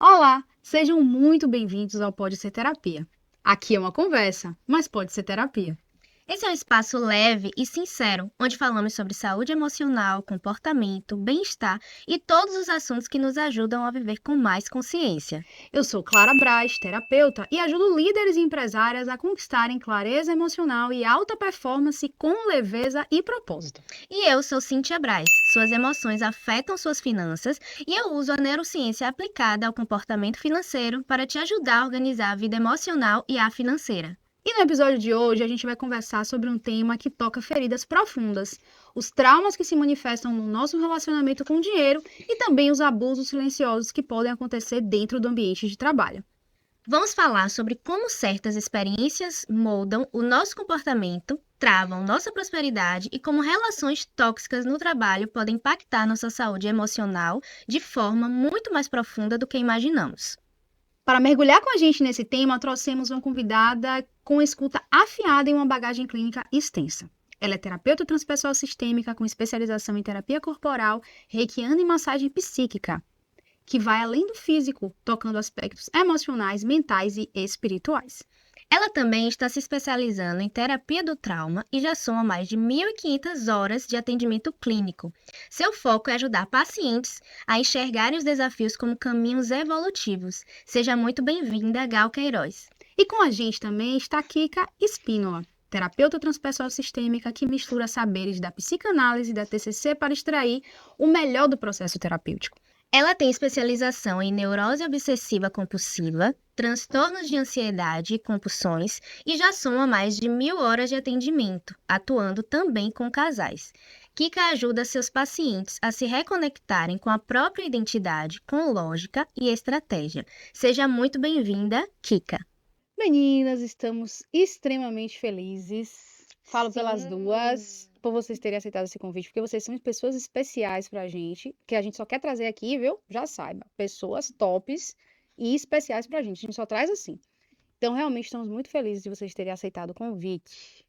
Olá, sejam muito bem-vindos ao Pode Ser Terapia. Aqui é uma conversa, mas pode ser terapia. Esse é um espaço leve e sincero, onde falamos sobre saúde emocional, comportamento, bem-estar e todos os assuntos que nos ajudam a viver com mais consciência. Eu sou Clara Braz, terapeuta, e ajudo líderes e empresárias a conquistarem clareza emocional e alta performance com leveza e propósito. E eu sou Cíntia Braz. Suas emoções afetam suas finanças e eu uso a neurociência aplicada ao comportamento financeiro para te ajudar a organizar a vida emocional e a financeira. E no episódio de hoje a gente vai conversar sobre um tema que toca feridas profundas, os traumas que se manifestam no nosso relacionamento com o dinheiro e também os abusos silenciosos que podem acontecer dentro do ambiente de trabalho. Vamos falar sobre como certas experiências moldam o nosso comportamento, travam nossa prosperidade e como relações tóxicas no trabalho podem impactar nossa saúde emocional de forma muito mais profunda do que imaginamos. Para mergulhar com a gente nesse tema, trouxemos uma convidada com escuta afiada e uma bagagem clínica extensa. Ela é terapeuta transpessoal sistêmica com especialização em terapia corporal, reikiana e massagem psíquica, que vai além do físico, tocando aspectos emocionais, mentais e espirituais. Ela também está se especializando em terapia do trauma e já soma mais de 1.500 horas de atendimento clínico. Seu foco é ajudar pacientes a enxergarem os desafios como caminhos evolutivos. Seja muito bem-vinda, Gal Queiroz. E com a gente também está Kika Espínola, terapeuta transpessoal sistêmica que mistura saberes da psicanálise e da TCC para extrair o melhor do processo terapêutico. Ela tem especialização em neurose obsessiva compulsiva, transtornos de ansiedade e compulsões e já soma mais de 1.000 horas de atendimento, atuando também com casais. Kika ajuda seus pacientes a se reconectarem com a própria identidade, com lógica e estratégia. Seja muito bem-vinda, Kika. Meninas, estamos extremamente felizes. Falo pelas Sim. duas, por vocês terem aceitado esse convite, porque vocês são pessoas especiais pra gente, que a gente só quer trazer aqui, viu? Já saiba, pessoas tops e especiais pra gente. A gente só traz assim. Então, realmente, estamos muito felizes de vocês terem aceitado o convite.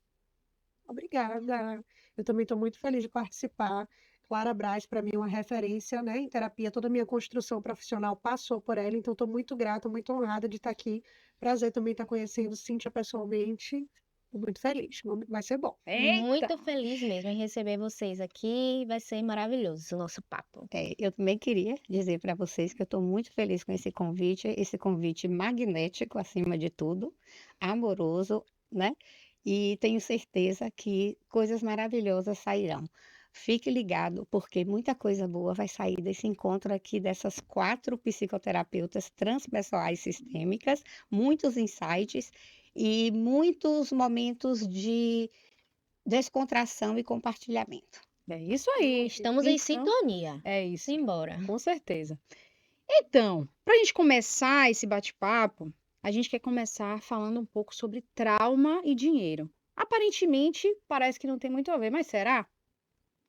Obrigada. Eu também estou muito feliz de participar. Clara Braz, para mim, é uma referência, né, em terapia. Toda a minha construção profissional passou por ela, então estou muito grata, muito honrada de estar aqui. Prazer também estar conhecendo Cíntia pessoalmente. Estou muito feliz. Vai ser bom. Eita! Muito feliz mesmo em receber vocês aqui. Vai ser maravilhoso o nosso papo. Eu também queria dizer para vocês que eu estou muito feliz com esse convite magnético, acima de tudo, amoroso, né? E tenho certeza que coisas maravilhosas sairão. Fique ligado, porque muita coisa boa vai sair desse encontro aqui dessas 4 psicoterapeutas transpessoais sistêmicas, muitos insights e muitos momentos de descontração e compartilhamento. É isso aí. Estamos em Então, sintonia. é isso, Simbora. com certeza. Então, para a gente começar esse bate-papo, a gente quer começar falando um pouco sobre trauma e dinheiro. Aparentemente, parece que não tem muito a ver, mas será?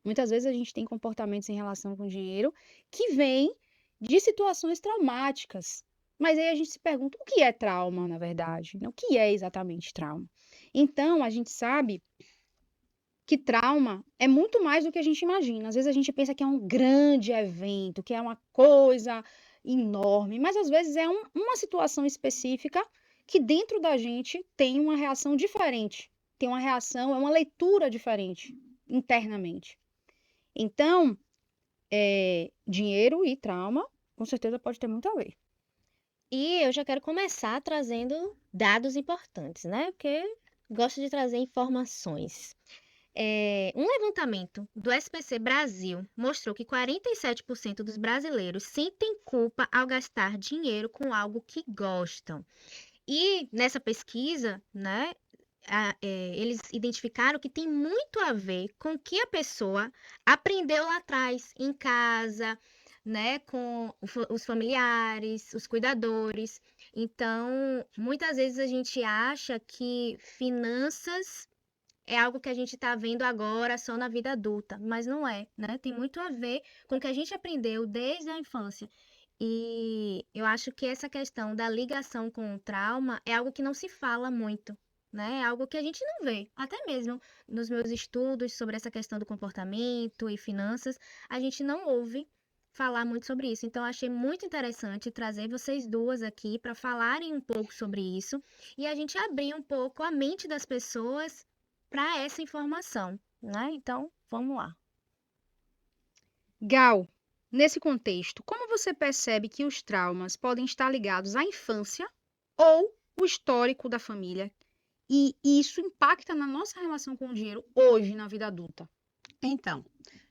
Muitas vezes a gente tem comportamentos em relação com dinheiro que vêm de situações traumáticas. Mas aí a gente se pergunta o que é trauma, na verdade? Né? O que é exatamente trauma? Então, a gente sabe que trauma é muito mais do que a gente imagina. Às vezes a gente pensa que é um grande evento, que é uma coisa enorme, mas às vezes é uma situação específica que dentro da gente tem uma reação diferente, tem uma reação, é uma leitura diferente internamente. Então, dinheiro e trauma, com certeza pode ter muito a ver. E eu já quero começar trazendo dados importantes, né? Porque gosto de trazer informações. Um levantamento do SPC Brasil mostrou que 47% dos brasileiros sentem culpa ao gastar dinheiro com algo que gostam. E nessa pesquisa, né, eles identificaram que tem muito a ver com o que a pessoa aprendeu lá atrás, em casa, né, com os familiares, os cuidadores. Então, muitas vezes a gente acha que finanças é algo que a gente está vendo agora só na vida adulta, mas não é, né? Tem muito a ver com o que a gente aprendeu desde a infância. E eu acho que essa questão da ligação com o trauma é algo que não se fala muito, né? É algo que a gente não vê. Até mesmo nos meus estudos sobre essa questão do comportamento e finanças, a gente não ouve, falar muito sobre isso. Então, eu achei muito interessante trazer vocês duas aqui para falarem um pouco sobre isso e a gente abrir um pouco a mente das pessoas para essa informação, né? Então, vamos lá. Gal, nesse contexto, como você percebe que os traumas podem estar ligados à infância ou o histórico da família? E isso impacta na nossa relação com o dinheiro hoje, na vida adulta. Então,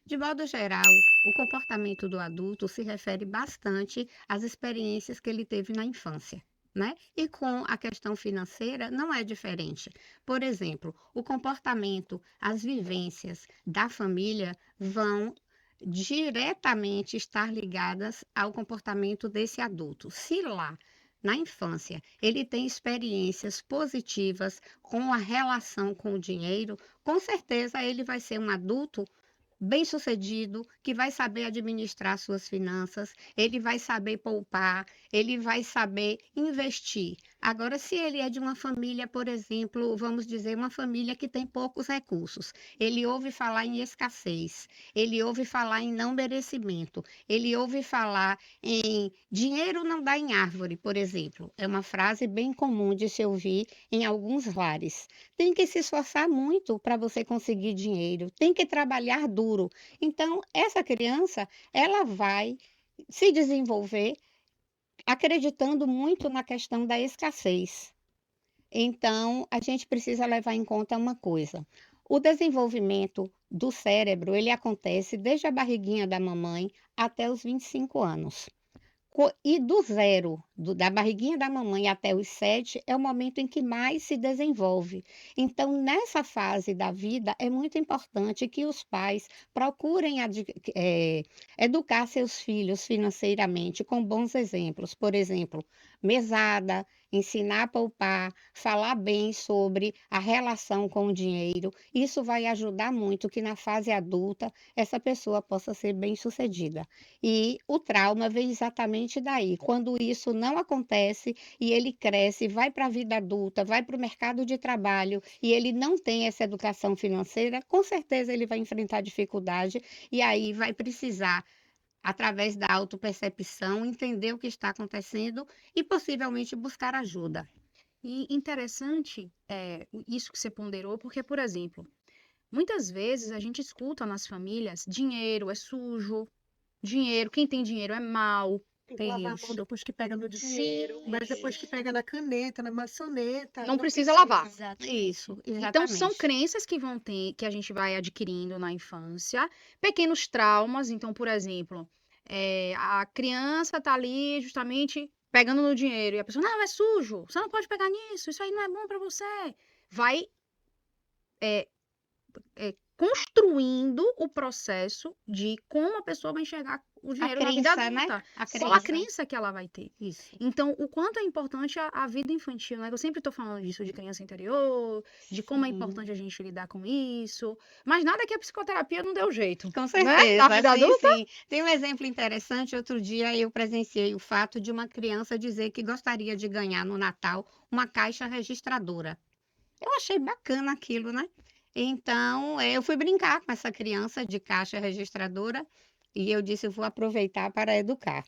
de modo geral, o comportamento do adulto se refere bastante às experiências que ele teve na infância, né? E com a questão financeira não é diferente. Por exemplo, o comportamento, as vivências da família vão diretamente estar ligadas ao comportamento desse adulto. Se lá na infância ele tem experiências positivas com a relação com o dinheiro, com certeza ele vai ser um adulto bem-sucedido, que vai saber administrar suas finanças, ele vai saber poupar, ele vai saber investir. Agora, se ele é de uma família, por exemplo, vamos dizer, uma família que tem poucos recursos, ele ouve falar em escassez, ele ouve falar em não merecimento, ele ouve falar em dinheiro não dá em árvore, por exemplo. É uma frase bem comum de se ouvir em alguns lares. Tem que se esforçar muito para você conseguir dinheiro, tem que trabalhar duro. Então, essa criança, ela vai se desenvolver acreditando muito na questão da escassez. Então, a gente precisa levar em conta uma coisa. O desenvolvimento do cérebro, ele acontece desde a barriguinha da mamãe até os 25 anos. E do zero, da barriguinha da mamãe até os 7, é o momento em que mais se desenvolve. Então, nessa fase da vida, é muito importante que os pais procurem educar seus filhos financeiramente com bons exemplos. Por exemplo, mesada, ensinar a poupar, falar bem sobre a relação com o dinheiro. Isso vai ajudar muito que na fase adulta essa pessoa possa ser bem-sucedida. E o trauma vem exatamente daí. Quando isso não acontece e ele cresce, vai para a vida adulta, vai para o mercado de trabalho e ele não tem essa educação financeira, com certeza ele vai enfrentar dificuldade e aí vai precisar, através da autopercepção, entender o que está acontecendo e possivelmente buscar ajuda. E interessante isso que você ponderou, porque, por exemplo, muitas vezes a gente escuta nas famílias, dinheiro é sujo, dinheiro, quem tem dinheiro é mau. Tem que lavar a mão depois que pega no dinheiro, mas depois que pega na caneta, na maçaneta, Não precisa lavar. Isso, Então, são exatamente. crenças que a gente vai adquirindo na infância, pequenos traumas. Então, por exemplo, a criança tá ali justamente pegando no dinheiro e a pessoa, não, é sujo, você não pode pegar nisso, isso aí não é bom para você. Vai construindo o processo de como a pessoa vai enxergar o A dinheiro na vida crença, né? adulta. A Qual a crença. crença que ela vai ter. Isso. Então, o quanto é importante a vida infantil, né? Eu sempre estou falando disso, de criança interior, de como é Sim. importante a gente lidar com isso. Mas nada que a psicoterapia não deu jeito, Com né? certeza, Na vida sim, adulta. sim. Tem um exemplo interessante. Outro dia eu presenciei o fato de uma criança dizer que gostaria de ganhar no Natal uma caixa registradora. Eu achei bacana aquilo, né? Então, eu fui brincar com essa criança de caixa registradora e eu disse, eu vou aproveitar para educar.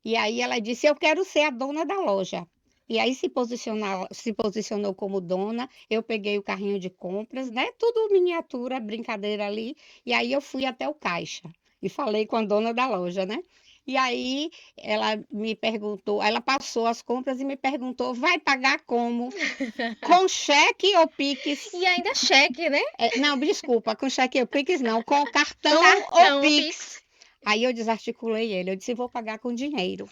E aí ela disse, eu quero ser a dona da loja. E aí se posicionou como dona, eu peguei o carrinho de compras, né? Tudo miniatura, brincadeira ali. E aí eu fui até o caixa e falei com a dona da loja, né? E aí ela me perguntou, ela passou as compras e me perguntou, vai pagar como? Com cheque ou Pix? E ainda cheque, né? Não, desculpa, com cheque ou Pix não, com cartão Cartão, ou Pix. Pix. Aí eu desarticulei ele, eu disse, vou pagar com dinheiro.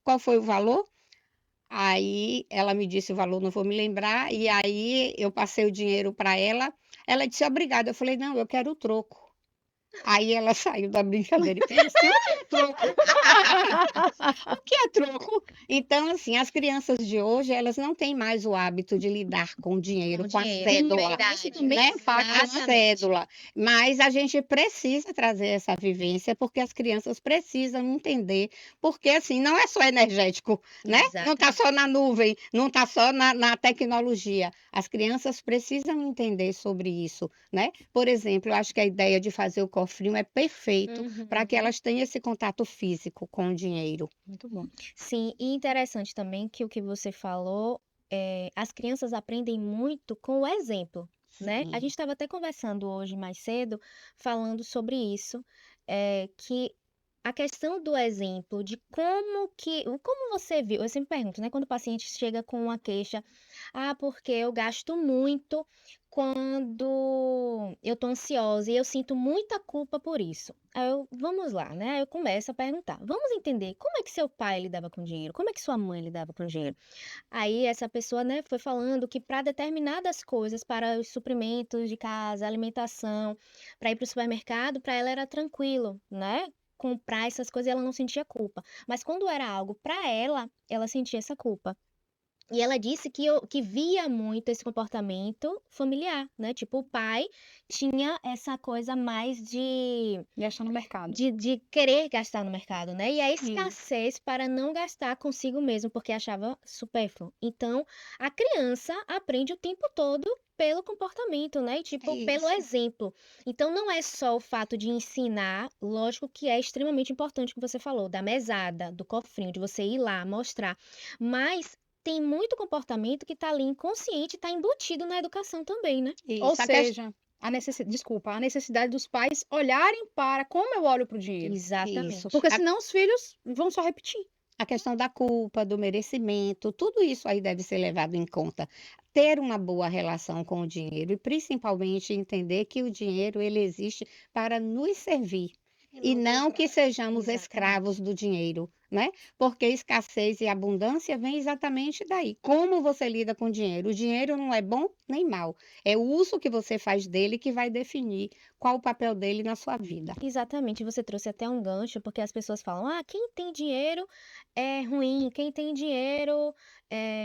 Qual foi o valor? Aí ela me disse o valor, não vou me lembrar, e aí eu passei o dinheiro para ela. Ela disse, obrigada. Eu falei, não, eu quero o troco. Aí ela saiu da brincadeira e falou assim, o que é troco? O que é troco? Então, assim, as crianças de hoje, elas não têm mais o hábito de lidar com o dinheiro, com a cédula, verdade. né? impacta, A né? cédula. Mas a gente precisa trazer essa vivência, porque as crianças precisam entender, porque assim, não é só energético, né? Não está só na nuvem, não está só na tecnologia. As crianças precisam entender sobre isso, né? Por exemplo, eu acho que a ideia de fazer o cofrinho é perfeito para que Uhum. elas tenham esse contato físico com o dinheiro. Muito bom. Sim, e interessante também que o que você falou, as crianças aprendem muito com o exemplo, né? A Sim, gente estava até conversando hoje mais cedo, falando sobre isso, que a questão do exemplo, de como você viu, eu sempre pergunto, né? Quando o paciente chega com uma queixa, porque eu gasto muito quando eu tô ansiosa e eu sinto muita culpa por isso. Vamos lá, né? Aí eu começo a perguntar. Vamos entender como é que seu pai lidava com dinheiro? Como é que sua mãe lidava com dinheiro? Aí essa pessoa, né, foi falando que para determinadas coisas, para os suprimentos de casa, alimentação, para ir para o supermercado, para ela era tranquilo, né? Comprar essas coisas e ela não sentia culpa. Mas quando era algo para ela sentia essa culpa. E ela disse que via muito esse comportamento familiar, né? Tipo, o pai tinha essa coisa mais Gasta no mercado. de querer gastar no mercado, né? E a sim, escassez para não gastar consigo mesmo, porque achava supérfluo. Então, a criança aprende o tempo todo pelo comportamento, né? E, é tipo, pelo isso. exemplo. Então, não é só o fato de ensinar, lógico que é extremamente importante o que você falou, da mesada, do cofrinho, de você ir lá mostrar. Mas tem muito comportamento que está ali inconsciente, está embutido na educação também, né? Ou Isso. seja, a necessidade dos pais olharem para como eu olho para o dinheiro. Isso. Exatamente. Porque senão os filhos vão só repetir. A questão da culpa, do merecimento, tudo isso aí deve ser levado em conta. Ter uma boa relação com o dinheiro e principalmente entender que o dinheiro ele existe para nos servir e não que sejamos escravos Exatamente. do dinheiro, né? Porque escassez e abundância vem exatamente daí. Como você lida com o dinheiro? O dinheiro não é bom nem mal. É o uso que você faz dele que vai definir qual o papel dele na sua vida. Exatamente, você trouxe até um gancho, porque as pessoas falam: quem tem dinheiro é ruim, quem tem dinheiro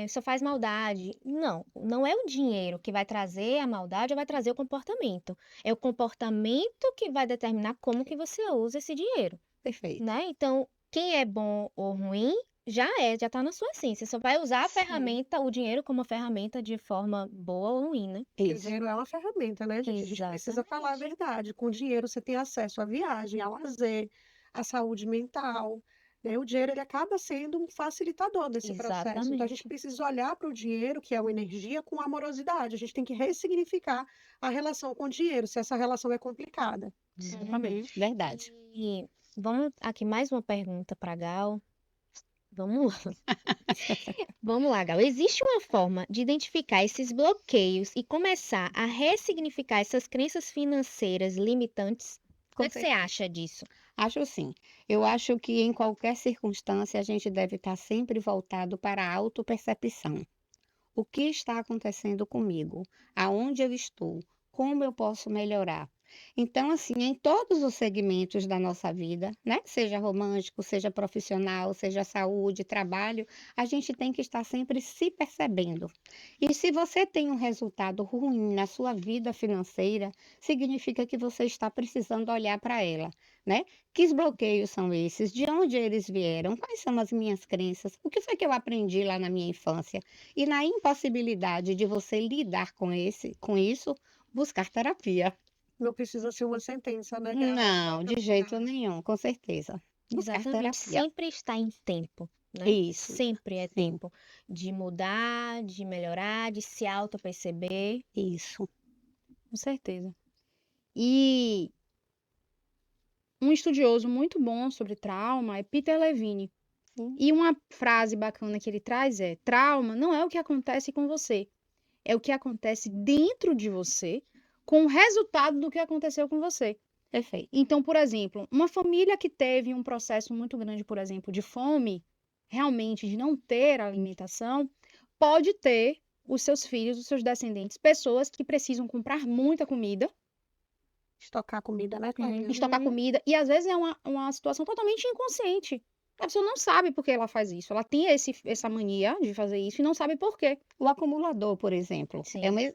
só faz maldade. Não, não é o dinheiro que vai trazer a maldade ou vai trazer o comportamento. É o comportamento que vai determinar como que você usa esse dinheiro, Perfeito. né? Então, quem é bom ou ruim já está na sua essência. Só vai usar a Sim. ferramenta, o dinheiro como ferramenta de forma boa ou ruim, né? Porque o Isso. dinheiro é uma ferramenta, né, gente? A gente precisa falar a Exatamente. verdade. Com dinheiro você tem acesso à viagem, ao lazer, à saúde mental, né? O dinheiro ele acaba sendo um facilitador desse processo. Então a gente Exatamente. precisa olhar para o dinheiro, que é uma energia, com amorosidade. A gente tem que ressignificar a relação com o dinheiro, se essa relação é complicada. Uhum. Exatamente. Verdade. E vamos aqui mais uma pergunta para Gal. Vamos lá. Vamos lá, Gal. Existe uma forma de identificar esses bloqueios e começar a ressignificar essas crenças financeiras limitantes? O que Com é que você certeza. acha disso? Acho sim. Eu acho que em qualquer circunstância a gente deve estar sempre voltado para a autopercepção. O que está acontecendo comigo? Aonde eu estou? Como eu posso melhorar? Então, assim, em todos os segmentos da nossa vida, né? Seja romântico, seja profissional, seja saúde, trabalho, a gente tem que estar sempre se percebendo. E se você tem um resultado ruim na sua vida financeira, significa que você está precisando olhar para ela, né? Que bloqueios são esses? De onde eles vieram? Quais são as minhas crenças? O que foi que eu aprendi lá na minha infância? E na impossibilidade de você lidar com isso, buscar terapia. Não precisa ser uma sentença, né, Gal? Não, de jeito nenhum, com certeza. Buscar Exatamente. terapia. Sempre está em tempo, né? Isso, Sempre é sim, tempo de mudar, de melhorar, de se auto-perceber. isso. Com certeza. E um estudioso muito bom sobre trauma é Peter Levine. Sim, E uma frase bacana que ele traz é: trauma não é o que acontece com você, é o que acontece dentro de você com o resultado do que aconteceu com você. perfeito. Então, por exemplo, uma família que teve um processo muito grande, por exemplo, de fome, realmente de não ter alimentação, pode ter os seus filhos, os seus descendentes, pessoas que precisam comprar muita comida, Estocar comida, né, Clélia? estocar Uhum. comida, e às vezes é uma situação totalmente inconsciente. A pessoa não sabe por que ela faz isso. Ela tem essa mania de fazer isso e não sabe por quê. O acumulador, por exemplo, Sim. né?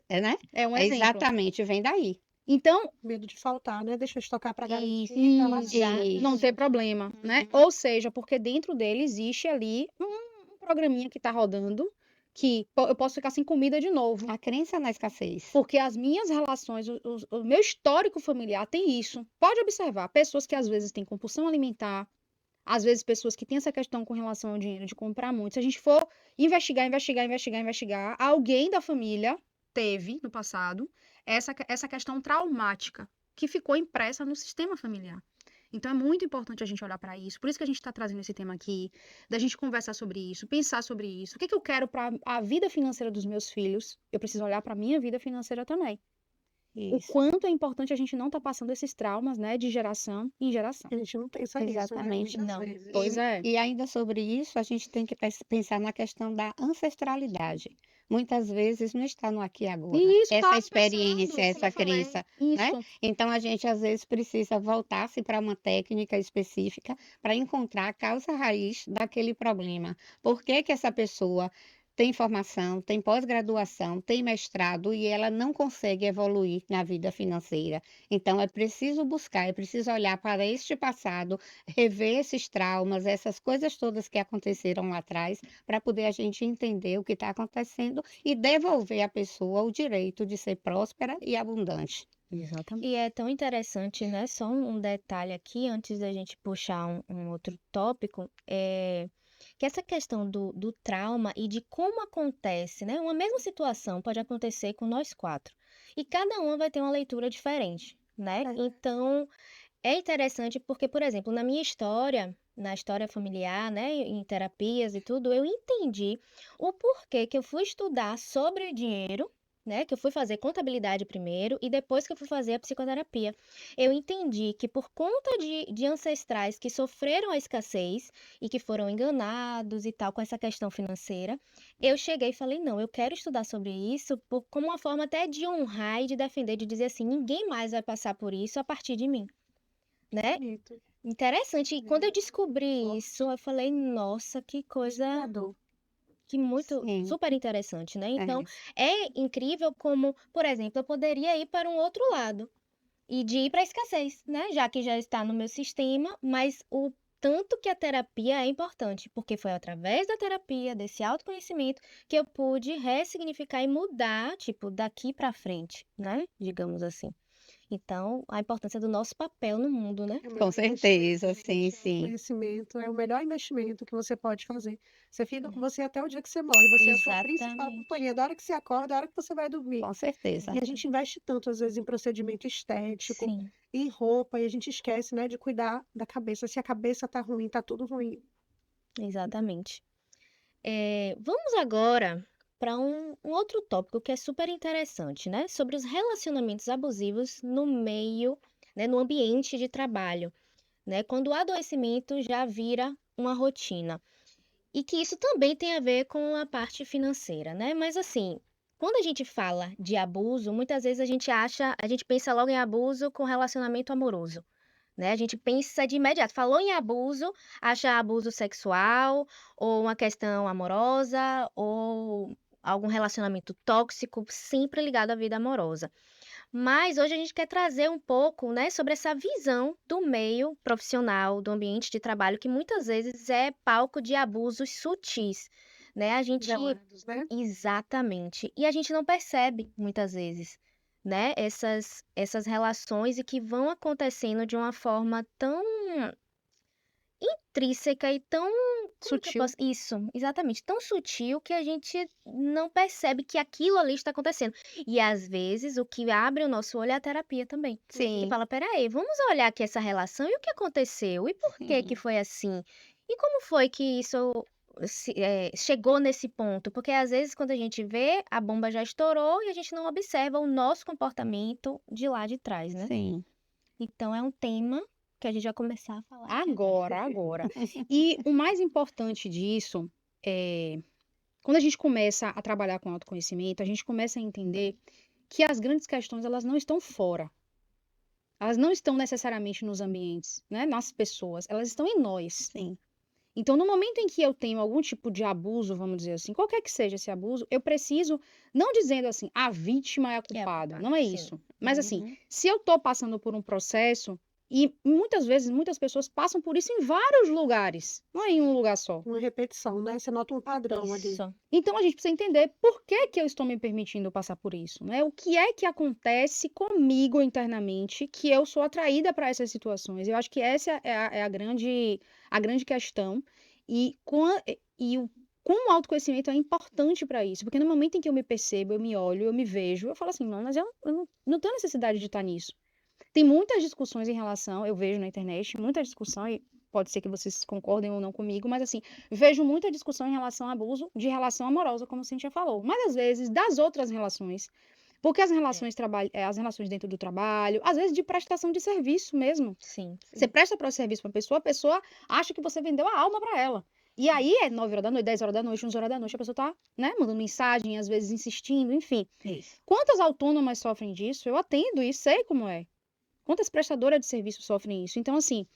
É um É exemplo. exatamente, vem daí. Então, Medo de faltar, né? Deixa eu estocar para Isso, garantir, para lá não Isso, ter exatamente. problema, né? Ou seja, porque dentro dele existe ali um programinha que está rodando, que eu posso ficar sem comida de novo. A crença na escassez. Porque as minhas relações, o meu histórico familiar tem isso. Pode observar, pessoas que às vezes têm compulsão alimentar, às vezes pessoas que têm essa questão com relação ao dinheiro de comprar muito. Se a gente for investigar, alguém da família teve no passado essa questão traumática que ficou impressa no sistema familiar. Então é muito importante a gente olhar para isso. Por isso que a gente está trazendo esse tema aqui, da gente conversar sobre isso, pensar sobre isso. O que que eu quero para a vida financeira dos meus filhos? Eu preciso olhar para a minha vida financeira também. O Isso. quanto é importante a gente não estar passando esses traumas, né, de geração em geração. A gente não pensa nisso, né? Exatamente. Muitas Não. vezes. Pois é. E ainda sobre isso, a gente tem que pensar na questão da ancestralidade. Muitas vezes não está no aqui e agora. Isso, Essa tava experiência, pensando, como essa eu falei. crença, né? Isso. Então a gente às vezes precisa voltar-se para uma técnica específica para encontrar a causa raiz daquele problema. Por que que essa pessoa tem formação, tem pós-graduação, tem mestrado e ela não consegue evoluir na vida financeira? Então é preciso buscar, é preciso olhar para este passado, rever esses traumas, essas coisas todas que aconteceram lá atrás, para poder a gente entender o que está acontecendo e devolver à pessoa o direito de ser próspera e abundante. Exatamente. E é tão interessante, né? Só um detalhe aqui, antes da gente puxar um outro tópico, que essa questão do trauma e de como acontece, né? Uma mesma situação pode acontecer com nós quatro. E cada uma vai ter uma leitura diferente, né? É. Então, é interessante porque, por exemplo, na minha história, na história familiar, né, em terapias e tudo, eu entendi o porquê que eu fui estudar sobre dinheiro, né, que eu fui fazer contabilidade primeiro e depois que eu fui fazer a psicoterapia. Eu entendi que por conta de ancestrais que sofreram a escassez e que foram enganados e tal com essa questão financeira, eu cheguei e falei, não, eu quero estudar sobre isso como uma forma até de honrar e de defender, de dizer assim, ninguém mais vai passar por isso a partir de mim. Né? Bonito. Interessante. E quando eu descobri Forte. isso, eu falei, nossa, que coisa, Inspirador. que muito, Sim, super interessante, né? é Então, isso. é incrível como, por exemplo, eu poderia ir para um outro lado e de ir para a escassez, né? Já que já está no meu sistema, mas o tanto que a terapia é importante, porque foi através da terapia, desse autoconhecimento, que eu pude ressignificar e mudar, tipo, daqui para frente, né? Digamos assim. Então, a importância do nosso papel no mundo, né? É o Com melhor certeza, investimento, sim, gente. sim. Conhecimento é o melhor investimento que você pode fazer. Você fica com você até o dia que você morre. Você é a sua principal Exatamente. companhia, da hora que você acorda, da hora que você vai dormir. Com certeza. E a gente investe tanto, às vezes, em procedimento estético, Sim, em roupa, e a gente esquece, né, de cuidar da cabeça. Se a cabeça tá ruim, tá tudo ruim. exatamente. Vamos agora para um outro tópico que é super interessante, né? Sobre os relacionamentos abusivos no meio, né, no ambiente de trabalho, né? Quando o adoecimento já vira uma rotina. E que isso também tem a ver com a parte financeira, né? Mas assim, quando a gente fala de abuso, muitas vezes a gente pensa logo em abuso com relacionamento amoroso, né? A gente pensa de imediato, falou em abuso, acha abuso sexual, ou uma questão amorosa, ou algum relacionamento tóxico, sempre ligado à vida amorosa. Mas hoje a gente quer trazer um pouco, né, sobre essa visão do meio profissional, do ambiente de trabalho, que muitas vezes é palco de abusos sutis, né? A gente Velados, né? Exatamente. E a gente não percebe muitas vezes, né, essas relações e que vão acontecendo de uma forma tão intrínseca e tão, como que eu Sutil. posso... Isso, exatamente, tão sutil que a gente não percebe que aquilo ali está acontecendo. E às vezes o que abre o nosso olho é a terapia também. E Sim, fala, peraí, vamos olhar aqui essa relação e o que aconteceu? E por que que sim. foi assim? E como foi que isso chegou nesse ponto? Porque às vezes quando a gente vê, a bomba já estourou e a gente não observa o nosso comportamento de lá de trás, né? Sim. Então é um tema que a gente vai começar a falar. Agora. E o mais importante disso é, quando a gente começa a trabalhar com autoconhecimento, a gente começa a entender que as grandes questões, elas não estão fora. Elas não estão necessariamente nos ambientes, né, nas pessoas, elas estão em nós. Sim. Então, no momento em que eu tenho algum tipo de abuso, vamos dizer assim, qualquer que seja esse abuso, eu preciso, não dizendo assim, a vítima é a culpada, não é sim. isso. Mas assim, Uhum. se eu tô passando por um processo E muitas vezes, muitas pessoas passam por isso em vários lugares, não é em um lugar só. Uma repetição, né? Você nota um padrão ali. Isso. Então a gente precisa entender por que que eu estou me permitindo passar por isso, né? O que é que acontece comigo internamente que eu sou atraída para essas situações? Eu acho que essa é a grande questão e, como o autoconhecimento é importante para isso, porque no momento em que eu me percebo, eu me olho, eu me vejo, eu falo assim, não, mas eu não tenho necessidade de estar nisso. Tem muitas discussões em relação, eu vejo na internet, muita discussão, e pode ser que vocês concordem ou não comigo, mas assim, vejo muita discussão em relação ao abuso de relação amorosa, como a Cintia falou. Mas às vezes das outras relações, porque as relações, as relações dentro do trabalho, às vezes de prestação de serviço mesmo. Sim. Você presta para o serviço para a pessoa acha que você vendeu a alma para ela. E aí é 9 horas da noite, 10 horas da noite, 11 horas da noite, a pessoa tá, né, mandando mensagem, às vezes insistindo, enfim. Isso. Quantas autônomas sofrem disso? Eu atendo e sei como é. Quantas prestadoras de serviço sofrem isso? Então, assim,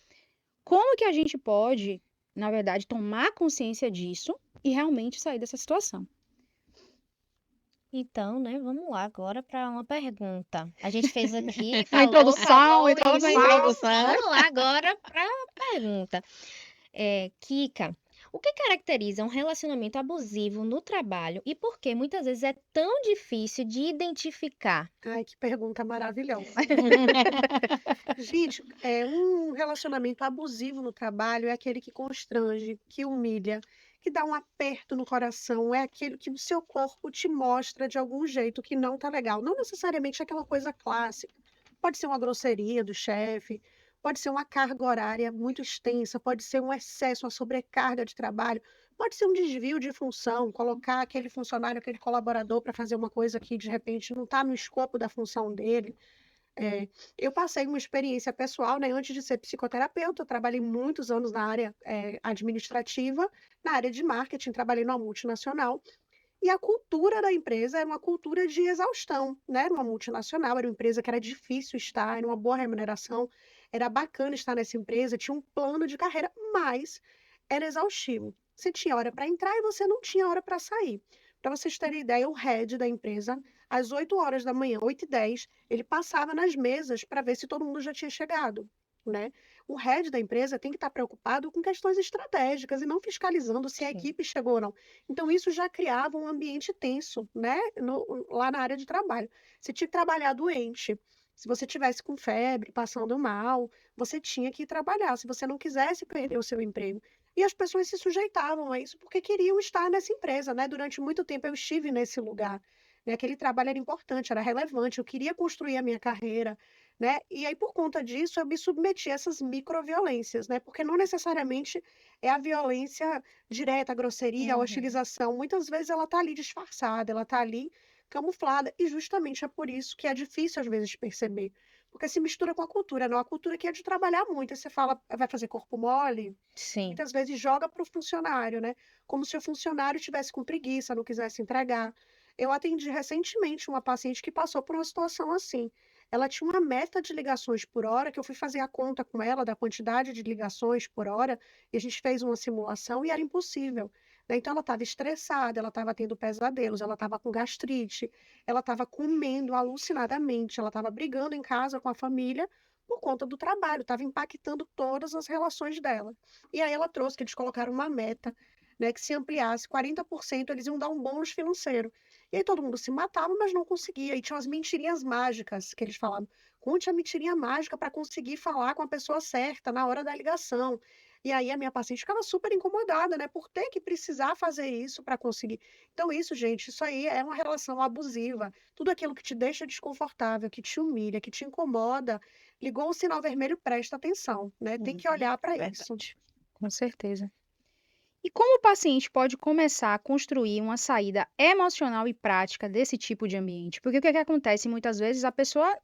como que a gente pode, na verdade, tomar consciência disso e realmente sair dessa situação? Então, né, vamos lá agora para uma pergunta. A gente fez aqui, Uma falou introdução, isso. introdução. Vamos lá agora para a pergunta. Kika, o que caracteriza um relacionamento abusivo no trabalho e por que muitas vezes é tão difícil de identificar? Ai, que pergunta maravilhosa. Gente, um relacionamento abusivo no trabalho é aquele que constrange, que humilha, que dá um aperto no coração, é aquele que o seu corpo te mostra de algum jeito que não tá legal. Não necessariamente aquela coisa clássica. Pode ser uma grosseria do chefe, pode ser uma carga horária muito extensa, pode ser um excesso, uma sobrecarga de trabalho, pode ser um desvio de função, colocar aquele funcionário, aquele colaborador para fazer uma coisa que de repente não está no escopo da função dele. É, eu passei uma experiência pessoal, né? Antes de ser psicoterapeuta, eu trabalhei muitos anos na área, administrativa, na área de marketing, trabalhei numa multinacional. E a cultura da empresa era uma cultura de exaustão, né? Era uma multinacional, era uma empresa que era difícil estar, era uma boa remuneração, era bacana estar nessa empresa, tinha um plano de carreira, mas era exaustivo. Você tinha hora para entrar e você não tinha hora para sair. Para vocês terem ideia, o head da empresa, às 8 horas da manhã, 8h10, ele passava nas mesas para ver se todo mundo já tinha chegado, né? O head da empresa tem que estar preocupado com questões estratégicas e não fiscalizando se a Sim. equipe chegou ou não. Então, isso já criava um ambiente tenso, né? Lá na área de trabalho. Você tinha que trabalhar doente. Se você tivesse com febre, passando mal, você tinha que ir trabalhar. Se você não quisesse perder o seu emprego. E as pessoas se sujeitavam a isso porque queriam estar nessa empresa, né? Durante muito tempo eu estive nesse lugar, né? Aquele trabalho era importante, era relevante, eu queria construir a minha carreira, né? E aí, por conta disso, eu me submeti a essas microviolências, né? Porque não necessariamente é a violência direta, a grosseria, a Uhum. hostilização. Muitas vezes ela está ali disfarçada, ela está ali camuflada, e justamente é por isso que é difícil, às vezes, perceber. Porque se mistura com a cultura, não? A cultura que é de trabalhar muito. Aí você fala, vai fazer corpo mole? Sim. Muitas vezes joga para o funcionário, né? Como se o funcionário tivesse com preguiça, não quisesse entregar. Eu atendi recentemente uma paciente que passou por uma situação assim. Ela tinha uma meta de ligações por hora, que eu fui fazer a conta com ela da quantidade de ligações por hora, e a gente fez uma simulação e era impossível, né? Então ela estava estressada, ela estava tendo pesadelos, ela estava com gastrite, ela estava comendo alucinadamente, ela estava brigando em casa com a família por conta do trabalho, estava impactando todas as relações dela. E aí ela trouxe que eles colocaram uma meta, né, que se ampliasse 40%, eles iam dar um bônus financeiro. E aí todo mundo se matava, mas não conseguia. E tinham as mentirinhas mágicas que eles falavam. Conte a mentirinha mágica para conseguir falar com a pessoa certa na hora da ligação. E aí a minha paciente ficava super incomodada, né, por ter que precisar fazer isso para conseguir. Então isso, gente, isso aí é uma relação abusiva. Tudo aquilo que te deixa desconfortável, que te humilha, que te incomoda, ligou o sinal vermelho, presta atenção, né? Tem que olhar para isso. Verdade. Com certeza. E como o paciente pode começar a construir uma saída emocional e prática desse tipo de ambiente? Porque o que é que acontece? Muitas vezes a pessoa,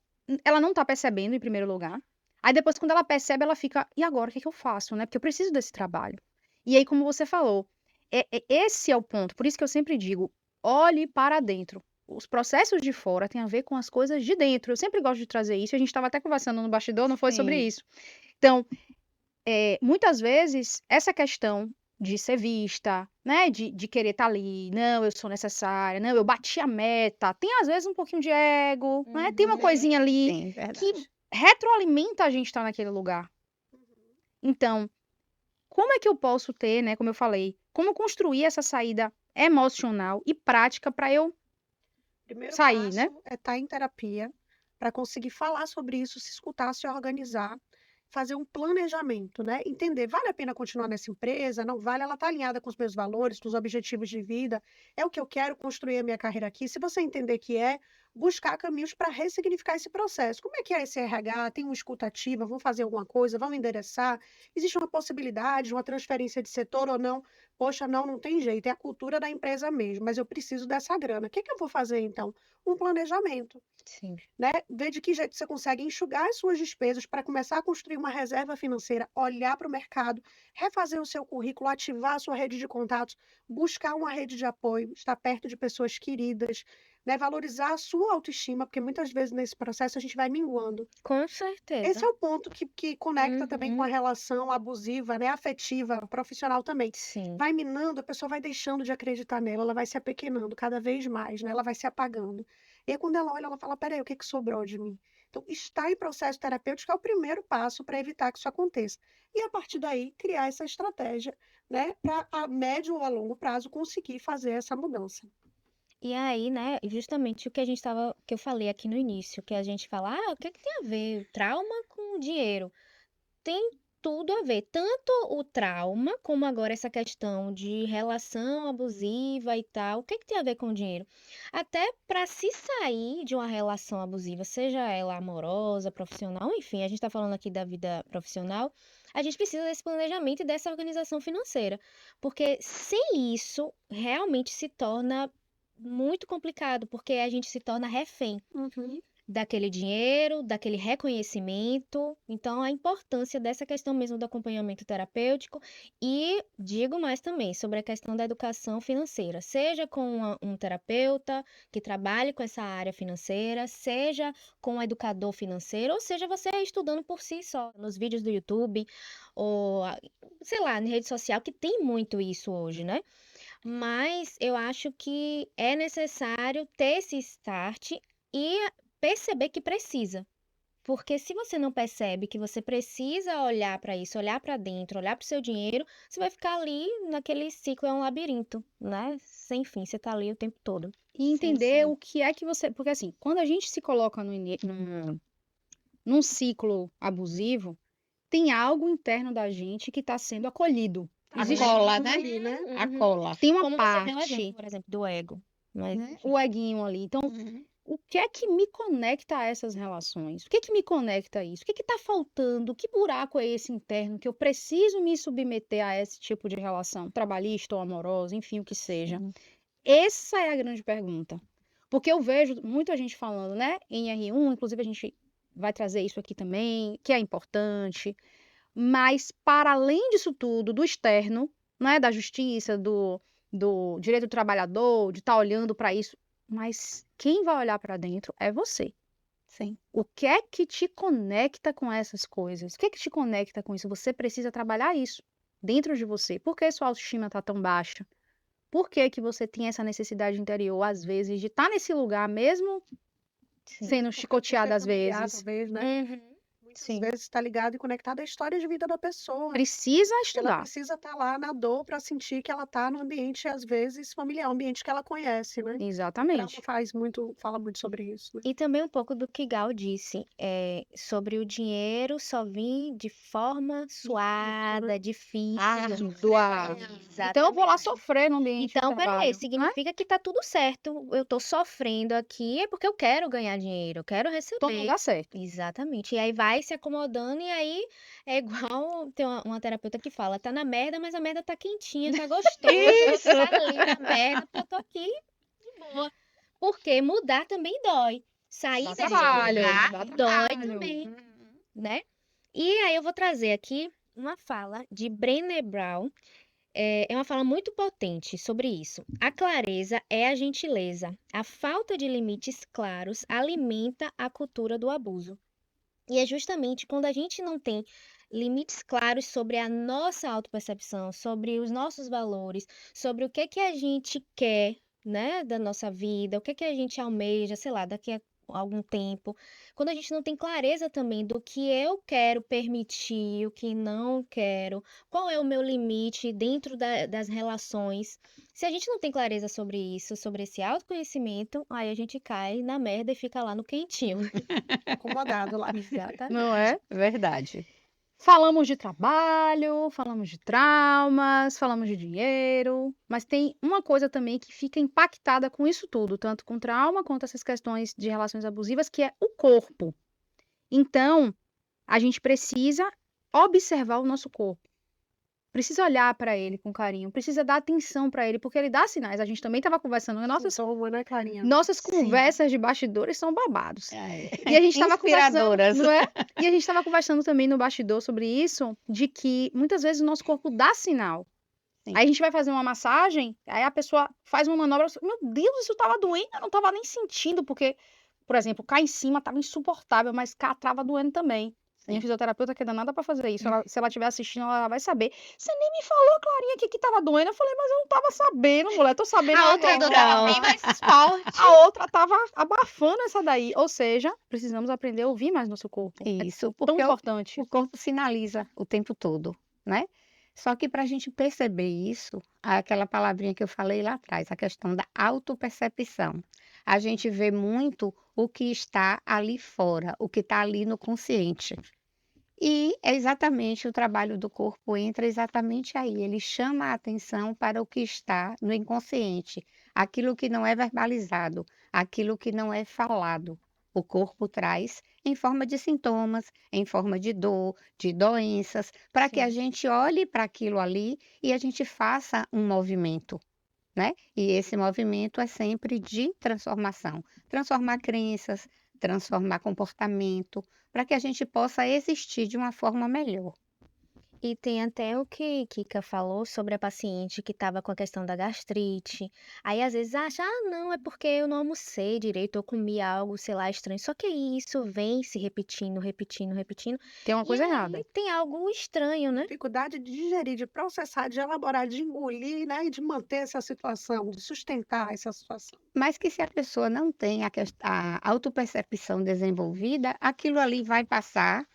ela não está percebendo em primeiro lugar. Aí depois, quando ela percebe, ela fica, e agora o que é que eu faço, né? Porque eu preciso desse trabalho. E aí, como você falou, esse é o ponto. Por isso que eu sempre digo, olhe para dentro. Os processos de fora têm a ver com as coisas de dentro. Eu sempre gosto de trazer isso. A gente estava até conversando no bastidor, não foi sobre Sim. isso. Então, muitas vezes, essa questão de ser vista, né, de querer estar ali, não, eu sou necessária, não, eu bati a meta, tem às vezes um pouquinho de ego, né, tem uma Uhum. coisinha ali Sim, que verdade. retroalimenta a gente estar naquele lugar. Então, como é que eu posso ter, né, como eu falei, como construir essa saída emocional e prática para eu Primeiro sair, né? passo é estar em terapia para conseguir falar sobre isso, se escutar, se organizar, fazer um planejamento, né? Entender, vale a pena continuar nessa empresa? Não vale? Ela está alinhada com os meus valores, com os objetivos de vida? É o que eu quero construir a minha carreira aqui? Se você entender que é, buscar caminhos para ressignificar esse processo. Como é que é esse RH? Tem uma escuta ativa? Vamos fazer alguma coisa? Vamos endereçar? Existe uma possibilidade de uma transferência de setor ou não? Poxa, não, não tem jeito, é a cultura da empresa mesmo, mas eu preciso dessa grana. O que que eu vou fazer então? Um planejamento, Sim. né? Ver de que jeito você consegue enxugar as suas despesas para começar a construir uma reserva financeira, olhar para o mercado, refazer o seu currículo, ativar a sua rede de contatos, buscar uma rede de apoio, estar perto de pessoas queridas, né? Valorizar a sua autoestima, porque muitas vezes nesse processo a gente vai minguando. Com Esse certeza. é o ponto que conecta também com a Uhum. relação abusiva, né? Afetiva, profissional também. Sim. Vai minando, a pessoa vai deixando de acreditar nela, ela vai se apequenando cada vez mais, né? Ela vai se apagando. E aí, quando ela olha, ela fala: peraí, o que que sobrou de mim? Então, estar em processo terapêutico é o primeiro passo para evitar que isso aconteça. E a partir daí, criar essa estratégia, né, para a médio ou a longo prazo conseguir fazer essa mudança. E aí, né, justamente o que a gente estava, que eu falei aqui no início, que a gente fala, o que que tem a ver o trauma com o dinheiro? Tem tudo a ver, tanto o trauma, como agora essa questão de relação abusiva e tal. O que que tem a ver com o dinheiro? Até para se sair de uma relação abusiva, seja ela amorosa, profissional, enfim, a gente está falando aqui da vida profissional, a gente precisa desse planejamento e dessa organização financeira, porque sem isso, realmente se torna muito complicado, porque a gente se torna refém Uhum. daquele dinheiro, daquele reconhecimento. Então, a importância dessa questão mesmo do acompanhamento terapêutico e digo mais também sobre a questão da educação financeira, seja com um terapeuta que trabalhe com essa área financeira, seja com um educador financeiro, ou seja, você estudando por si só, nos vídeos do YouTube, ou sei lá, na rede social, que tem muito isso hoje, né? Mas eu acho que é necessário ter esse start e perceber que precisa. Porque se você não percebe que você precisa olhar para isso, olhar para dentro, olhar para o seu dinheiro, você vai ficar ali naquele ciclo, é um labirinto, né? Sem fim, você tá ali o tempo todo. E Sem entender fim. o que é que você. Porque assim, quando a gente se coloca num ciclo abusivo, tem algo interno da gente que está sendo acolhido. A Existe, cola, né? Ali, né? A cola. tem uma Como você deu o exemplo, parte, por exemplo, do ego. Mas, né, enfim. o eguinho ali. Então, Uhum. o que é que me conecta a essas relações? O que é que me conecta a isso? O que é que está faltando? Que buraco é esse interno que eu preciso me submeter a esse tipo de relação, trabalhista ou amorosa, enfim, o que seja? Sim. Essa é a grande pergunta. Porque eu vejo muita gente falando, né, em R1, inclusive a gente vai trazer isso aqui também, que é importante, mas para além disso tudo, do externo, né, da justiça, do direito do trabalhador, de estar olhando para isso, mas quem vai olhar para dentro é você. Sim. O que é que te conecta com essas coisas? O que é que te conecta com isso? Você precisa trabalhar isso dentro de você. Por que sua autoestima está tão baixa? Por que que você tem essa necessidade interior, às vezes, de estar nesse lugar, mesmo Sim. sendo Porque chicoteada é às familiar, vezes? talvez, né? Uhum. Muitas Sim. vezes está ligado e conectado à história de vida da pessoa. Precisa Ela estudar. precisa estar lá na dor para sentir que ela está no ambiente, às vezes, familiar, um ambiente que ela conhece, né? O trauma Exatamente. fala muito sobre isso, né? E também um pouco do que Gal disse, sobre o dinheiro só vir de forma suada, difícil. Árdua. Então eu vou lá Exatamente. sofrer no ambiente de Então, peraí, trabalho, né? significa que tá tudo certo. Eu tô sofrendo aqui é porque eu quero ganhar dinheiro, eu quero Tô no receber. lugar certo. Exatamente. E aí vai se acomodando, e aí é igual tem uma terapeuta que fala, tá na merda, mas a merda tá quentinha, tá gostoso. Isso. Eu tô ali na merda, porque eu tô aqui de boa. Porque mudar também dói. Sair Dá desse trabalho, lugar dá dói trabalho. também, né? E aí eu vou trazer aqui uma fala de Brené Brown. É uma fala muito potente sobre isso. A clareza é a gentileza. A falta de limites claros alimenta a cultura do abuso. E é justamente quando a gente não tem limites claros sobre a nossa autopercepção, sobre os nossos valores, sobre o que que a gente quer, né, da nossa vida, o que que a gente almeja, sei lá, daqui a algum tempo, quando a gente não tem clareza também do que eu quero permitir, o que não quero, qual é o meu limite dentro das relações. Se a gente não tem clareza sobre isso, sobre esse autoconhecimento, aí a gente cai na merda e fica lá no quentinho. Acomodado lá. Exatamente. Não é? Verdade. Falamos de trabalho, falamos de traumas, falamos de dinheiro, mas tem uma coisa também que fica impactada com isso tudo, tanto com trauma quanto essas questões de relações abusivas, que é o corpo. Então, a gente precisa observar o nosso corpo. Precisa olhar para ele com carinho, precisa dar atenção para ele, porque ele dá sinais. A gente também estava conversando, Sintoma, né, Clarinha? nossas Sim. conversas de bastidores são babados. É. E a gente estava conversando, Inspiradoras. não é? E a gente estava conversando também no bastidor sobre isso, de que muitas vezes o nosso corpo dá sinal. Sim. Aí a gente vai fazer uma massagem, aí a pessoa faz uma manobra, meu Deus, isso estava doendo, eu não estava nem sentindo, porque, por exemplo, cá em cima estava insuportável, mas cá estava doendo também. Minha fisioterapeuta que é danada para fazer isso. Se ela estiver assistindo, ela vai saber. Você nem me falou, Clarinha, que tava doendo. Eu falei, mas eu não tava sabendo, mulher. Tô sabendo A outra agora. dor tava bem mais forte. A outra tava abafando essa daí. Ou seja, precisamos aprender a ouvir mais nosso corpo. Isso, É tão porque importante. o corpo sinaliza o tempo todo, né? Só que para a gente perceber isso, aquela palavrinha que eu falei lá atrás, a questão da autopercepção. A gente vê muito o que está ali fora, o que está ali no consciente. E é exatamente o trabalho do corpo entra exatamente aí. Ele chama a atenção para o que está no inconsciente, aquilo que não é verbalizado, aquilo que não é falado. O corpo traz em forma de sintomas, em forma de dor, de doenças, para que a Sim. gente olhe para aquilo ali e a gente faça um movimento, né? E esse movimento é sempre de transformação. Transformar crenças, transformar comportamento, para que a gente possa existir de uma forma melhor. E tem até o que Kika falou sobre a paciente que estava com a questão da gastrite. Aí às vezes acha, não, é porque eu não almocei direito, eu comi algo, sei lá, estranho. Só que isso vem se repetindo, repetindo, repetindo. Tem uma E coisa aí errada. tem algo estranho, né? Dificuldade de digerir, de processar, de elaborar, de engolir, né? E de manter essa situação, de sustentar essa situação. Mas que se a pessoa não tem a autopercepção desenvolvida, aquilo ali vai passar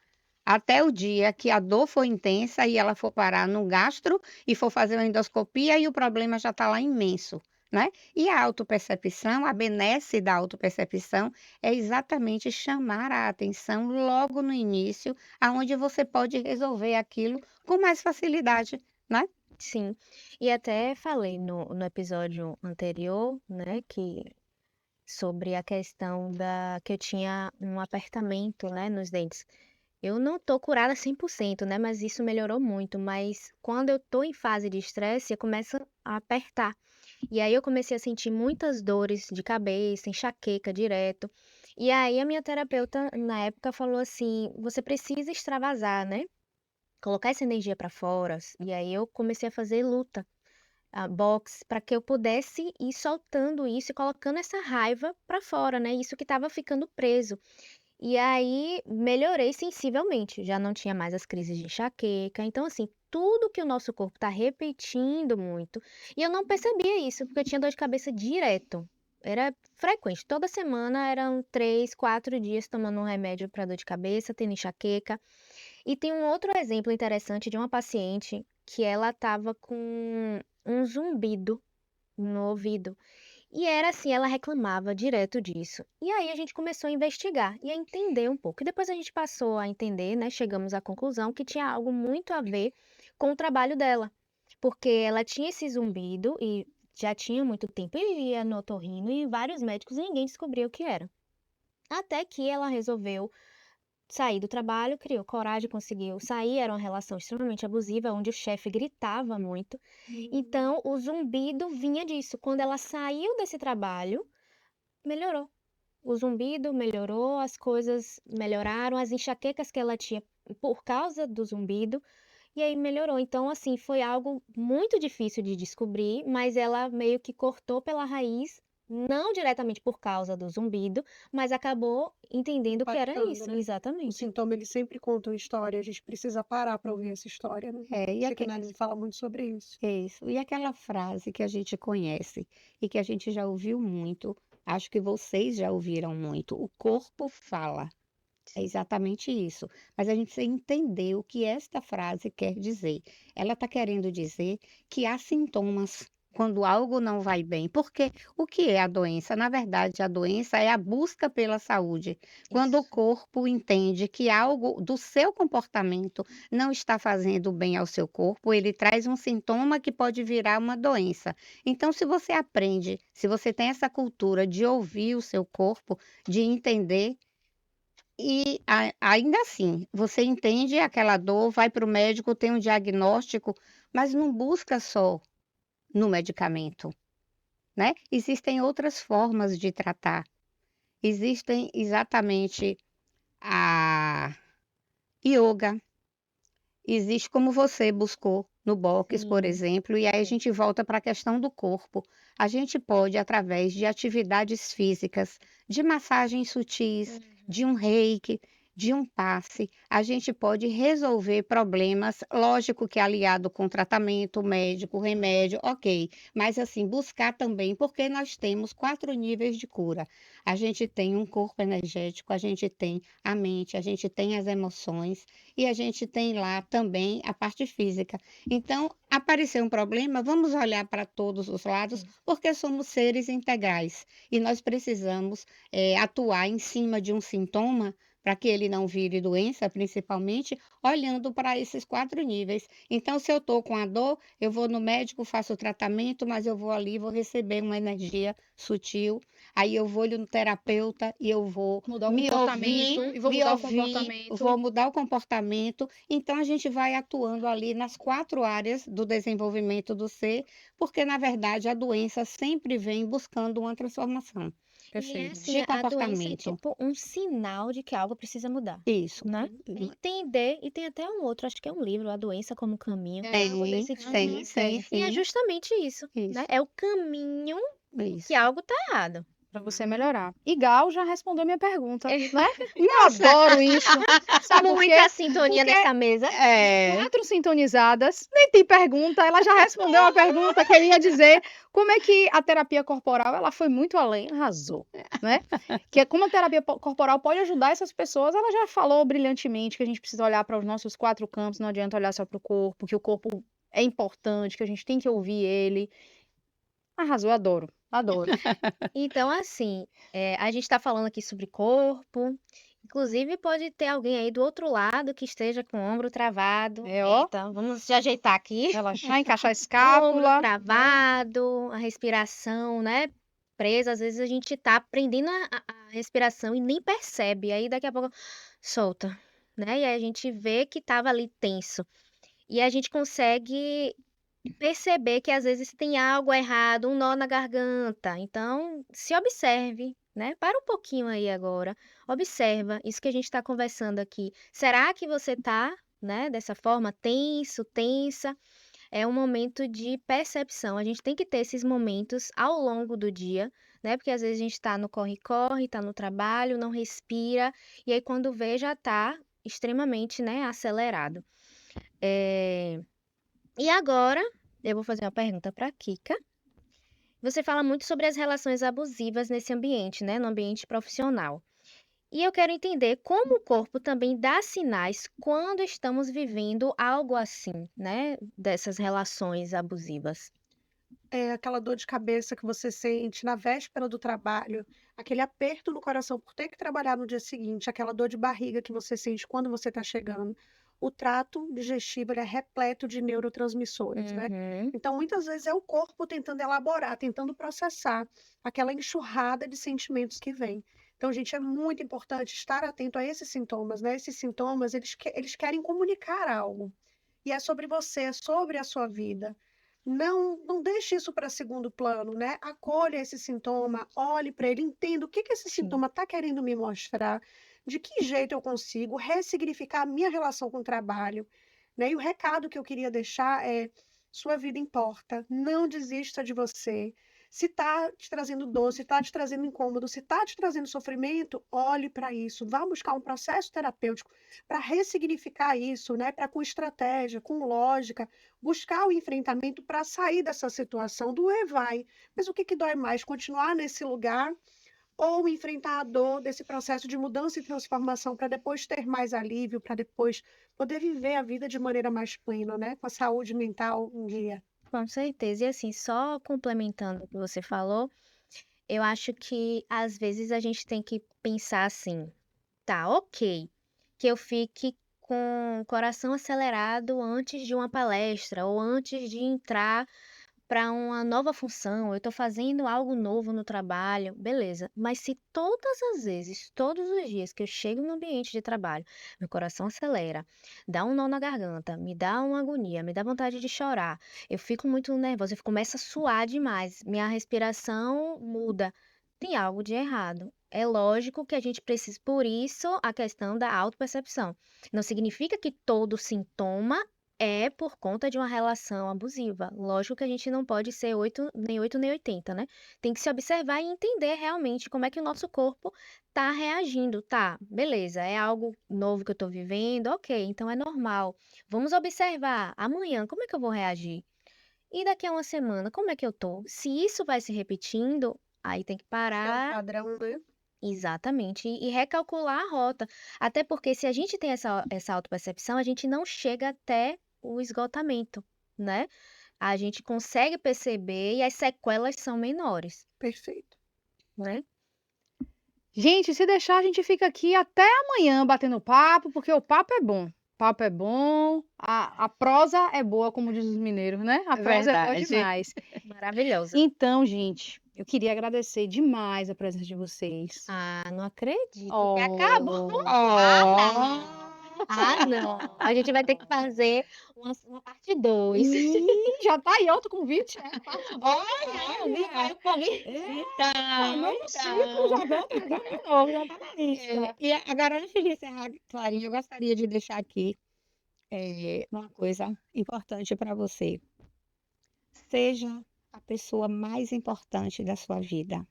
até o dia que a dor for intensa e ela for parar no gastro e for fazer uma endoscopia e o problema já está lá imenso, né? E a autopercepção, a benesse da autopercepção é exatamente chamar a atenção logo no início, aonde você pode resolver aquilo com mais facilidade, né? Sim. E até falei no episódio anterior, né, sobre a questão que eu tinha um apertamento, né, nos dentes. Eu não tô curada 100%, né, mas isso melhorou muito, mas quando eu tô em fase de estresse, eu começo a apertar. E aí eu comecei a sentir muitas dores de cabeça, enxaqueca direto. E aí a minha terapeuta na época falou assim: "Você precisa extravasar, né? Colocar essa energia pra fora". E aí eu comecei a fazer luta, boxe, para que eu pudesse ir soltando isso e colocando essa raiva pra fora, né? Isso que estava ficando preso. E aí melhorei sensivelmente, já não tinha mais as crises de enxaqueca. Então, assim, tudo que o nosso corpo está repetindo muito. E eu não percebia isso, porque eu tinha dor de cabeça direto. Era frequente. Toda semana eram 3, 4 dias tomando um remédio para dor de cabeça, tendo enxaqueca. E tem um outro exemplo interessante de uma paciente que ela estava com um zumbido no ouvido. E era assim, ela reclamava direto disso. E aí a gente começou a investigar e a entender um pouco. E depois a gente passou a entender, né? Chegamos à conclusão que tinha algo muito a ver com o trabalho dela. Porque ela tinha esse zumbido e já tinha muito tempo. E ia no otorrino e vários médicos e ninguém descobriu o que era. Até que ela resolveu sair do trabalho, criou coragem, conseguiu sair. Era uma relação extremamente abusiva, onde o chefe gritava muito. Então, o zumbido vinha disso. Quando ela saiu desse trabalho, melhorou. O zumbido melhorou, as coisas melhoraram, as enxaquecas que ela tinha por causa do zumbido, e aí melhorou. Então, assim, foi algo muito difícil de descobrir, mas ela meio que cortou pela raiz, não diretamente por causa do zumbido, mas acabou entendendo que era Impactando, isso. né? O Exatamente. sintoma, ele sempre conta uma história, a gente precisa parar para ouvir essa história, né? E A psicanálise fala muito sobre isso. isso. E aquela frase que a gente conhece e que a gente já ouviu muito, Acho que vocês já ouviram muito. O corpo fala. É Sim. exatamente isso. Mas a gente precisa entender o que esta frase quer dizer. Ela está querendo dizer que há sintomas quando algo não vai bem. Porque o que é a doença? Na verdade, a doença é a busca pela saúde. Quando o Isso. corpo entende que algo do seu comportamento não está fazendo bem ao seu corpo, ele traz um sintoma que pode virar uma doença. Então, se você aprende, se você tem essa cultura de ouvir o seu corpo, de entender e ainda assim, você entende aquela dor, vai para o médico, tem um diagnóstico, mas não busca só no medicamento, né? Existem outras formas de tratar. Existem exatamente a yoga, existe como você buscou no box, por Sim. exemplo, e aí a gente volta para a questão do corpo. A gente pode, através de atividades físicas, de massagens sutis, de um reiki, de um passe, a gente pode resolver problemas, lógico que aliado com tratamento médico, remédio, ok, mas assim, buscar também, porque nós temos 4 níveis de cura. A gente tem um corpo energético, a gente tem a mente, a gente tem as emoções, e a gente tem lá também a parte física. Então, apareceu um problema, vamos olhar para todos os lados, Sim. porque somos seres integrais e nós precisamos atuar em cima de um sintoma para que ele não vire doença, principalmente olhando para esses 4 níveis. Então, se eu estou com a dor, eu vou no médico, faço o tratamento, mas eu vou ali, vou receber uma energia sutil. Aí eu vou no terapeuta e eu vou Mudar o me comportamento ouvir, e vou me mudar o ouvir, comportamento. vou mudar o comportamento. Então, a gente vai atuando ali nas 4 áreas do desenvolvimento do ser, porque, na verdade, a doença sempre vem buscando uma transformação E é Perfeito. assim, de a doença é comportamento. tipo um sinal de que algo precisa mudar, Isso. né? Entender, e tem até um outro, acho que é um livro, A Doença como Caminho, É, algo Tem, desse tipo. tem, sim, E é sim. justamente isso, né? Isso, É o caminho que isso. algo tá errado. para você melhorar. E Gal já respondeu minha pergunta, É. né? E eu adoro isso. Sabe por quê? Muita sintonia Porque nessa mesa. É, 4 sintonizadas, nem tem pergunta, ela já respondeu a pergunta que eu ia dizer, como é que a terapia corporal, ela foi muito além, arrasou, né? Que é como a terapia corporal pode ajudar essas pessoas, ela já falou brilhantemente que a gente precisa olhar para os nossos 4 campos, não adianta olhar só para o corpo, que o corpo é importante, que a gente tem que ouvir ele. Arrasou, adoro, adoro. Então, assim, a gente tá falando aqui sobre corpo. Inclusive, pode ter alguém aí do outro lado que esteja com o ombro travado. É, ó, Eita, vamos se ajeitar aqui. relaxar, encaixar a Ombro escápula, né? travado, a respiração, né? Presa. Às vezes a gente tá aprendendo a respiração e nem percebe. Aí daqui a pouco solta, né? E aí a gente vê que tava ali tenso. E a gente consegue perceber que às vezes tem algo errado, um nó na garganta. Então, se observe, né? Para um pouquinho aí agora. Observa isso que a gente está conversando aqui. Será que você tá, né, dessa forma, tenso, tensa? É um momento de percepção. A gente tem que ter esses momentos ao longo do dia, né? Porque às vezes a gente está no corre-corre, está no trabalho, não respira, e aí quando vê já está extremamente, né, acelerado. É, E agora, eu vou fazer uma pergunta para Kika. Você fala muito sobre as relações abusivas nesse ambiente, né, no ambiente profissional. E eu quero entender como o corpo também dá sinais quando estamos vivendo algo assim, né, dessas relações abusivas. É aquela dor de cabeça que você sente na véspera do trabalho, aquele aperto no coração por ter que trabalhar no dia seguinte, aquela dor de barriga que você sente quando você está chegando. O trato digestivo ele é repleto de neurotransmissores, né? Uhum. Então, muitas vezes é o corpo tentando elaborar, tentando processar aquela enxurrada de sentimentos que vem. Então, gente, é muito importante estar atento a esses sintomas, né? Esses sintomas, eles querem comunicar algo. E é sobre você, é sobre a sua vida. Não deixe isso para segundo plano, né? Acolha esse sintoma, olhe para ele, entenda o que que esse Sim. sintoma está querendo me mostrar, de que jeito eu consigo ressignificar a minha relação com o trabalho, né? E o recado que eu queria deixar é: sua vida importa, não desista de você. Se está te trazendo dor, se está te trazendo incômodo, se está te trazendo sofrimento, olhe para isso, vá buscar um processo terapêutico para ressignificar isso, né? Para com estratégia, com lógica, buscar o enfrentamento para sair dessa situação. Doer vai, mas o que que dói mais? Continuar nesse lugar ou enfrentar a dor desse processo de mudança e transformação para depois ter mais alívio, para depois poder viver a vida de maneira mais plena, né? Com a saúde mental em dia. Com certeza. E assim, só complementando o que você falou, eu acho que às vezes a gente tem que pensar assim, tá, ok, que eu fique com o coração acelerado antes de uma palestra ou antes de entrar para uma nova função, eu estou fazendo algo novo no trabalho, beleza. Mas se todas as vezes, todos os dias que eu chego no ambiente de trabalho, meu coração acelera, dá um nó na garganta, me dá uma agonia, me dá vontade de chorar, eu fico muito nervosa, eu começo a suar demais, minha respiração muda, tem algo de errado. É lógico que a gente precisa, por isso, a questão da autopercepção. Não significa que todo sintoma é por conta de uma relação abusiva. Lógico que a gente não pode ser 8 nem 80, né? Tem que se observar e entender realmente como é que o nosso corpo tá reagindo. Tá, beleza, é algo novo que eu tô vivendo, ok, então é normal. Vamos observar amanhã como é que eu vou reagir. E daqui a uma semana, como é que eu tô? Se isso vai se repetindo, aí tem que É um parar. padrão, né? Exatamente, e recalcular a rota. Até porque se a gente tem essa autopercepção, a gente não chega até o esgotamento, né? A gente consegue perceber e as sequelas são menores, Perfeito. né? Gente, se deixar, a gente fica aqui até amanhã batendo papo, porque o papo é bom. O papo é bom, a prosa é boa, como diz os mineiros, né? A prosa é boa Verdade. demais. Maravilhosa. Então, gente, eu queria agradecer demais a presença de vocês. Ah, não acredito que Oh. acabou. Oh. Ah, não. A gente vai ter que fazer uma parte 2. Já tá aí outro convite, é? Olha, nem vai o convite. Tá, novo ciclo, já vamos de novo, já tá na lista. E agora, antes de encerrar, Clarinha, eu gostaria de deixar aqui uma coisa importante para você. Seja a pessoa mais importante da sua vida.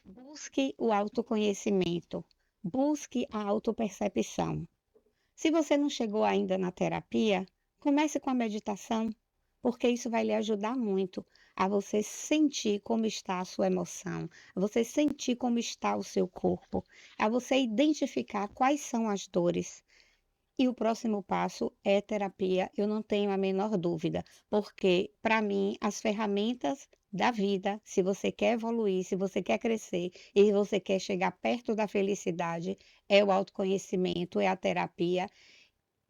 Busque o autoconhecimento. Busque a autopercepção. Se você não chegou ainda na terapia, comece com a meditação, porque isso vai lhe ajudar muito a você sentir como está a sua emoção, a você sentir como está o seu corpo, a você identificar quais são as dores. E o próximo passo é terapia, eu não tenho a menor dúvida, porque para mim as ferramentas da vida, se você quer evoluir, se você quer crescer e você quer chegar perto da felicidade, é o autoconhecimento, é a terapia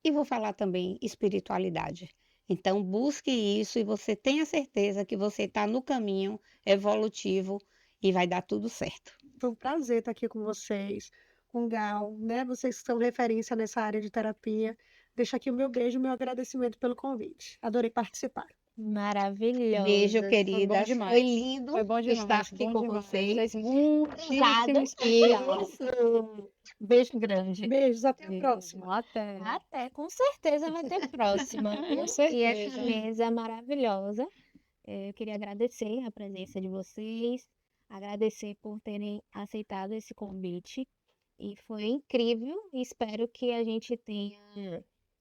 e vou falar também espiritualidade. Então, busque isso e você tenha certeza que você está no caminho evolutivo e vai dar tudo certo. Foi um prazer estar aqui com vocês, com o Gal, né? Vocês são referência nessa área de terapia. Deixo aqui o meu beijo e o meu agradecimento pelo convite. Adorei participar. Maravilhosa. Beijo, Foi bom queridas. demais. Foi lindo Foi bom demais. estar aqui bom com demais. vocês. Vocês muitíssimo Obrigada. especial. Isso. Beijo grande. Beijos, até a próxima. Até. Até, com certeza vai ter próxima. Com E essa certeza. mesa maravilhosa. Eu queria agradecer a presença de vocês, agradecer por terem aceitado esse convite. E foi incrível. E espero que a gente tenha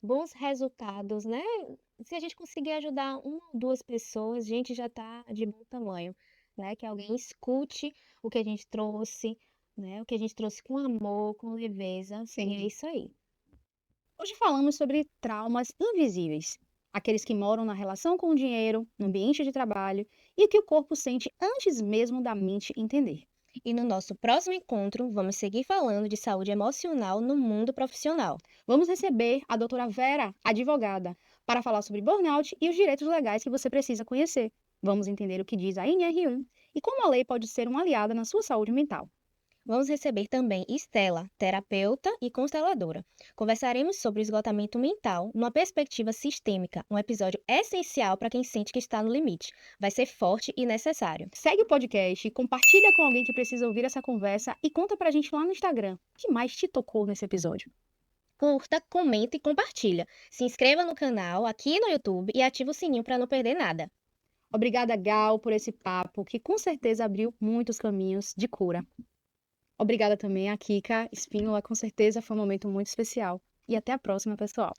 bons resultados, né? Se a gente conseguir ajudar uma ou duas pessoas, a gente já está de bom tamanho, né? Que alguém escute o que a gente trouxe, né? O que a gente trouxe com amor, com leveza. Sim. E é isso aí. Hoje falamos sobre traumas invisíveis, aqueles que moram na relação com o dinheiro, no ambiente de trabalho e que o corpo sente antes mesmo da mente entender. E no nosso próximo encontro, vamos seguir falando de saúde emocional no mundo profissional. Vamos receber a doutora Vera, advogada, para falar sobre burnout e os direitos legais que você precisa conhecer. Vamos entender o que diz a NR1 e como a lei pode ser uma aliada na sua saúde mental. Vamos receber também Estela, terapeuta e consteladora. Conversaremos sobre o esgotamento mental numa perspectiva sistêmica, um episódio essencial para quem sente que está no limite. Vai ser forte e necessário. Segue o podcast, compartilha com alguém que precisa ouvir essa conversa e conta pra gente lá no Instagram o que mais te tocou nesse episódio. Curta, comenta e compartilha. Se inscreva no canal aqui no YouTube e ative o sininho para não perder nada. Obrigada, Gal, por esse papo que com certeza abriu muitos caminhos de cura. Obrigada também a Kika Espínola, com certeza foi um momento muito especial. E até a próxima, pessoal.